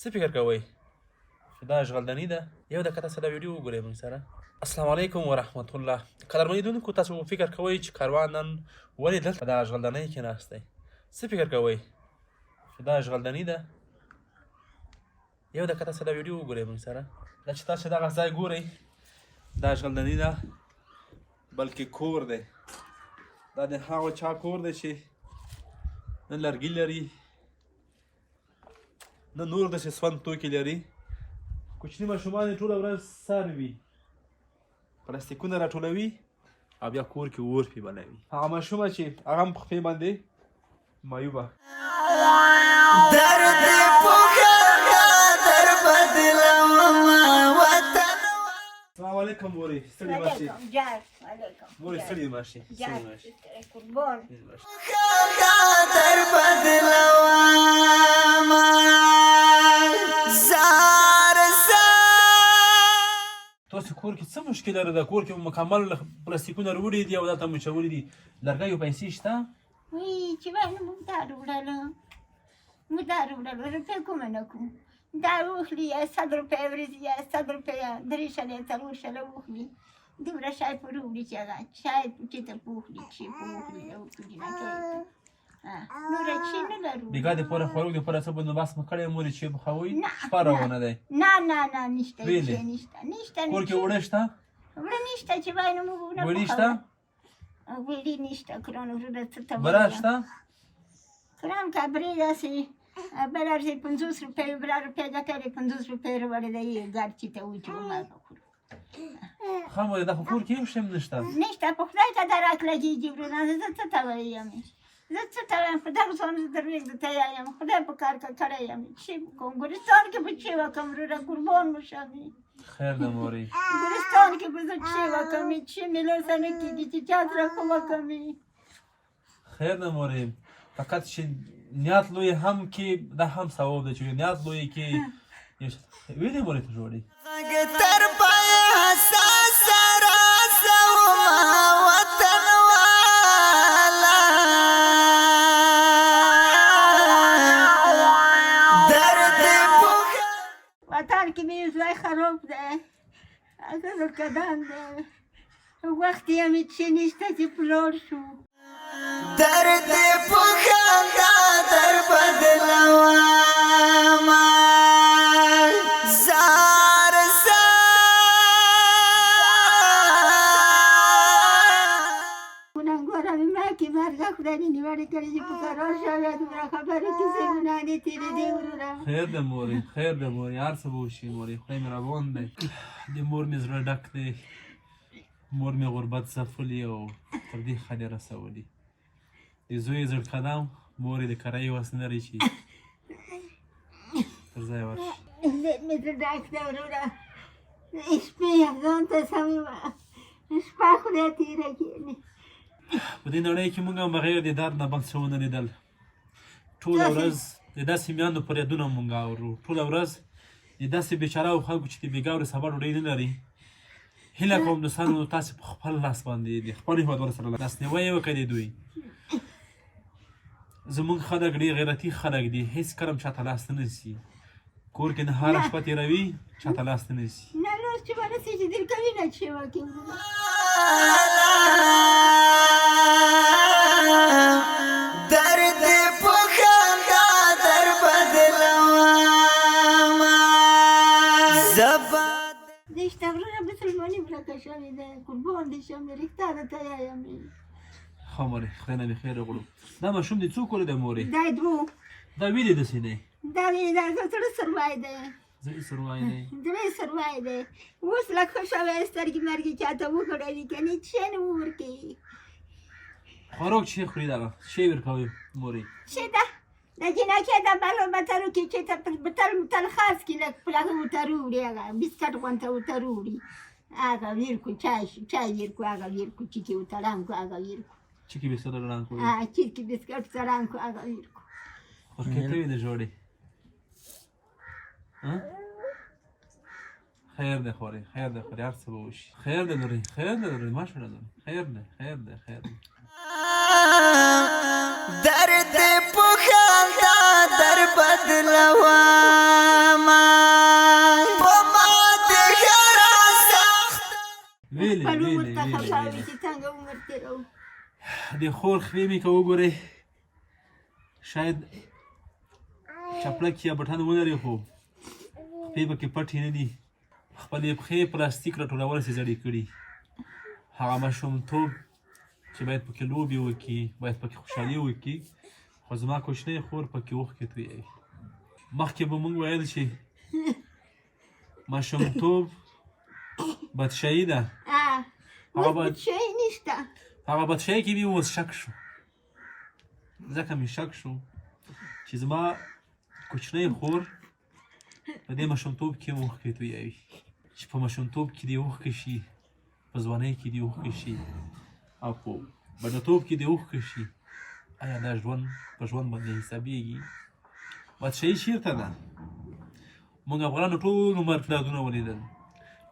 څه فکر کوئ چې دا اشغالداني ده؟ یو دقیقه تاسو دا ویډیو وګورئ موږ سره. السلام علیکم ورحمت الله. قدرمن لیدونکو، تاسو فکر کوئ چې کاروان نن ولې دلته په دغه اشغالدانۍ کې ناست دی؟ څه فکر کوئ چې دا اشغالداني ده؟ یو دقیقه تاسو دا ویډیو وګورئ موږ سره. دا چې تاسو دغه ځای ګورئ دا اشغالداني ده، بلکې کور دی. دا د هغه چا کور دی چې نه لرګي لري نه نور داسې سون توکي لري. کوچني ماشومان یې ټوله ورځ څاروي، پلاستیکونه راټولوي او بیا کور کې اور پرې بلوي. هغه ماشومه چې هغه هم په خپې باندې معیوبه. السلام علیکم مورې، ستړي مه شئ. مورې ستړي مه شئ. تاسو کور کې څه مشکل لري؟ دا کور کې مکمل پلاستیکونه راوړي دي او دا ته مچولي دي. لرګیو پیسې شته؟ وی چې باید موږ دا راوړله روپۍ کومه نه کوو. دا واخلي یا 100 روپۍ ورځي یا 100 روپۍ 3 شله 4 شله واخلي، دومره شی پرې وړي چې هغه چای چې ته پوخلي چې پوخلي او کړي نه کوي. نوره چې نه لرو. بیګا دپاره خوړو دپاره څه بندوبست مو کړی مورې چې پخوئ؟ شپه روانه دی. نه نشته نشته. کور کې اوړه شته؟ اوړه نشته چې باید موږ ونه پخوو. وړي شته؟ وړي نشته. کران وروره څه ته بره شته؟ کران کابرې داسې بل ارزي 50 روپۍ، بل روپۍ دا کړي 50 روپۍ راوړی دی ګاډ چې ته وایي چې ومالګه خورو. ښه مورې دا خو کور کې یو شی هم نشته. نشته، په خدای ته دا راکړېږي ورونه. زه څه ته وایم؟ زه څه ته وایم؟ په دغه ځان زه دروېږ درته یم. خدای په کار کړی یم. چې کوم ګورستان کې به چې وکړم وروره، قربان مو شم. خیر ده مورې. ګورستان کې به زه چې وکړم چې مې لاسه نه کېږي چې چا سره خو وکړم. خیر ده مورې، فقط چې نیت لوی هم کې دا هم ثواب دی چې نیت لوی کې ویلې مورې ته جوړي. تر پای حساس راسوما وطن والا درد وطن کې مې ځای خراب دی، اگر قدم دی، وخت یې مې چې نشته چې پلار شو. درد پخندا در بدلواما زار ګناهګاره مې ما کې مرګه خدای دې نیولې کړې چې په قرار شوې دومره خبرې کیسې ګناه دې تېرې دې وروره. خیر ده مورې، خیر ده مورې، هر څه به وشي مورې. خدای مهربان دی. د مور مې زړه ډک دی، مور مې غربت ځپلي او تر دې ښه دې رسولي. د زوی زړ قدم مورې د کرۍ وس نه لري چې تر ځای ورشي. مې زړه ډک دی وروره. شپې ځان ته سمې شپه خدای تېره کړي. په دې نړۍ کې موږ هم بغیر د درد نه بل څه ونه لیدل. ټوله ورځ د داسې میندو فریادونه موږ اورو، ټوله ورځ د داسې بېچاره خلکو چې د بېګا ورځ سبا ډوډۍ نه لري. هیله کوم دوستانو تاسې په خپل لاس باندې د خپل هېوادوالو سره لاسنیوی یې وکړئ. دوی زموږ خلک ډېر غیرتي خلک دي، هېڅ کله هم چاته لاس نه نیسي. کور کې نه هره شپه تېروي، چاته لاس نه نیسي. نه لاس چې به رسي چې دل کوي نه چې وکړي. درد پخندا در بدلواما زباد دشته وروره مسلماني ورکه شوې ده. قربان دې شم، رښتا درته وایم. ښه مورې، خدای نه دې خیر وکړو. دا ماشوم دې څو کاله دی مورې؟ دا دوه. دا ویلې داسې دی؟ دا زړه سروای دی. زړه سروای دی؟ زړه سروای دی. اوس لږ ښه شوی، سترګې مرګې چاته وکړلې که نه چې نه ورکوي. خوراک چې خوري دغه شی ورکوئ مورې؟ چې ده د جنکۍ د بلو بترو کې چې ته تل خاص کې لږ پلغه ورته راوړي، هغه بسکټ غونته ورته راوړي، هغه ویر کړو. چای ویر کړو، هغه ویر کړو. چیکې ورته ړنګ کړو، هغه ویر کړو. چیکې بسکټ ړنګ کړو؟ چیکې بسکټ ورته ړنګ کړو، هغه ویر کړو. خورکې ته وي د جوړې؟ خیر ده خورې، خیر ده خورې، هر څه به وشي. خیر ده لورې، خیر ده لورې، مه شړه لورې. خیر ده، خیر ده، خیر ده. درد پخندا در بدلوام غواړي چې څنګه عمر تېروو. د خور خولې مې که وګورئ شاید چپلک یا بټن ولري خو خولې پکې پټې نه دي. خپلې پښې پلاستیک راټولول سې زړې کړي. هغه ماشومتوب چې باید پکې لوبې وکړي، باید پکې خوشحالي وکړي، خو زما کوچنۍ خور پکې اوښکې تویوي. مخکې به موږ ویل چې ماشومتوب بدشایي ده. اوس بدشایي نشته. هغه بدشایي کې مې اوس شک شو. ځکه مې شک شو چې زما کوچنۍ خور په دې ماشومتوب کې اوښکې تویوي. چې په ماشومتوب کې دې اوښکې شي، په ځوانۍ کې دې اوښکې شي او په بډاتوب کې دې اوښکې شي. آیا دا ژوند په ژوند باندې حسابېږي؟ بدشایي چېرته ده؟ موږ افغانانو ټول عمر پلادونه ولیدل،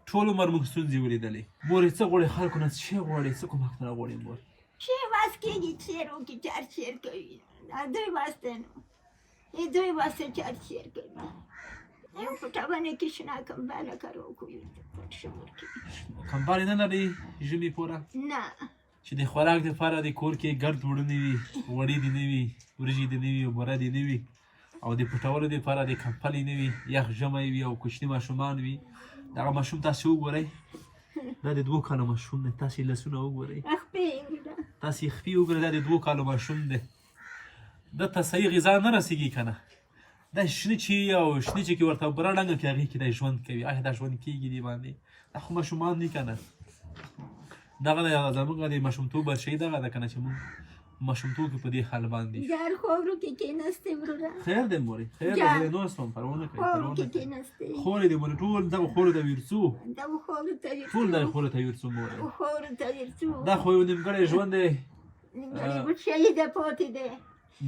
ټول عمر موږ ستونزې ولیدلې. مورې څه غواړې خلکو نه؟ څه غواړې؟ څه کوم حق نه غواړې مور؟ چې واس کېږي شعر وکړي چې هر شعر کوي. دا دوی واسطه نه ای دوی واسطه چې هر شعر کوي. یو په ټبانې کې شنه کمباله کار وکړو پټ شمار کې کمبالې نه لري ژمي پوره نه چې د خوراک دپاره د کور کې ګرد وړه نه وي، وړې دې نه وي، وریژې دې نه وي، بوره دې نه وي، او د پټولو دپاره د کمپلې نه وي، یخ ژمی وي او کوچني ماشومان وي. دغه ماشوم تاسې وګورئ، دا د 2 کالو ماشوم دی. تاسې لاسونه وګورئ، تاسې خپې وګورئ، دا د 2 کالو ماشوم دی. دته صحیح غذا نه رسېږي که نه. دا شنه چې او شنه چې کې ورته بره ډنګه کې هغې کې دا ژوند کوي. آیا دا ژوند کېږي دې باندې؟ دا خو ماشومان دي که نه. دغه د زموږ د ماشومتوب بدشایي دغه ده که نه چې موږ ماشومتوب کې په دې حال باندې د هر خاورو کې کېناستې وروره. خیر دی مورې، خیر دی، زه نور سوم پروا نه کوي، پروا نه کوي. خورې دی مورې، ټول دغه خورو ته ورځو، دغه خاورو ته ورځو، ټول دغه خورو ته ورځو مورې. خاورو ته ورځو. دا خو یو نیمګړی ژوند دی. نیمګړی بدشایي ده پاتې دی.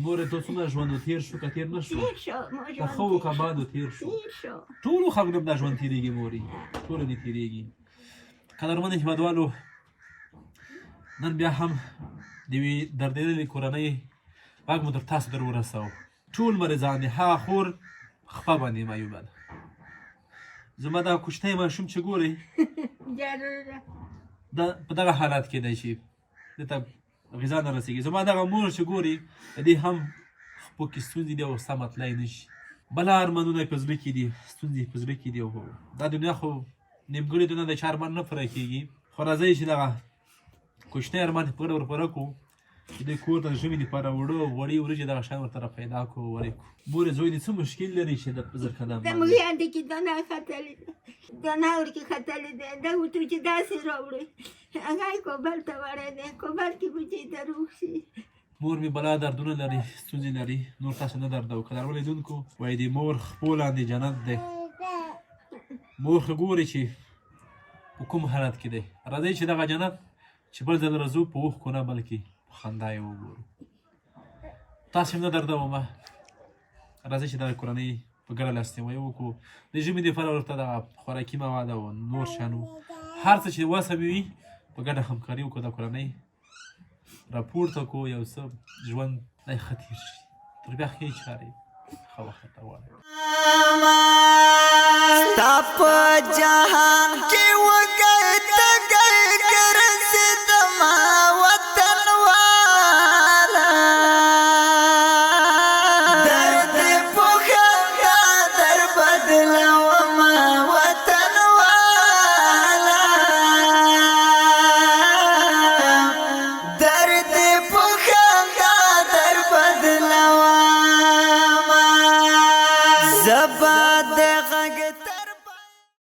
مورې ته څومره ژوند تېر شو که تېر نه شو؟ تېر شو. ما د ژوند ښه و که بدو تېر شو. تېر شو. ټولو خلکو نه دا ژوند تېرېږي مورې، ټولو نه تېرېږي. قدرمنو هېوادوالو، نن بیا هم د یوې دردېدلې کورنۍ غږ مو تر تاسو در ورسوو. ټول مریضان دي، هغه خور خپه باندې معیوبه ده. زما دغه کوچنی ماشوم چې ګورئ دا په دغه حالت کې دی چې دته غذا نه رسېږي. زما دغه مور چې ګوري د دې هم خپو کې ستونزې دي او سمه تللی نه شي. بله ارمانونه یې په زړه کې دي، ستونزې یې په زړه کې دي. او دا دنیا خو نیمګړې دنیا ده چې ارمان نه پوره کېږي. خو راځئ چې دغه کوچنی ارمان یې پوره ورپوره کړو چې دوی کور ته د ژمي دپاره اوړه او وړې وریجې دغه شیان ورته را پیدا کړو او ورې کړو. مورې زوی دې څه مشکل لري چې د زر قدم زموږ یاندې کې دانه ختلې ده، دانه ورکې ختلې ده. دا وتو چې داسې راوړئ، هغه یې کوبل ته وړی دی، کوبل کې به چې ته روغ شي. مور مې بلا دردونه لري، ستونزې لري، نور تاسو نه دردوو. قدرمن لیدونکو، وایي د مور خپو لاندې جنت دی. مور خو ګوري چې په کوم حالت کې دی. راځئ چې دغه جنت چې بل ځل راځو په اوښکو نه بلکې په خندا یې وګورو. تاسې هم نه دردومه. راځئ چې دغه کورنۍ په ګډه لاسنیوی وکړو. د ژمي دپاره ورته دغه خوراکي مواد او نور شیانو هر څه چې وسه مې وي په ګډه همکاري وکړو. د کورنۍ راپورته کړو، یو څه ژوند دی ښه تېر شي. تر بیا ښې چارې ښه وخت ته غواړم. ستا په جهان کې وګړی ته ګرځېدمه وطن والا. درد په خندا در بدلومه وطن والا. درد په خندا در بدلومه زبا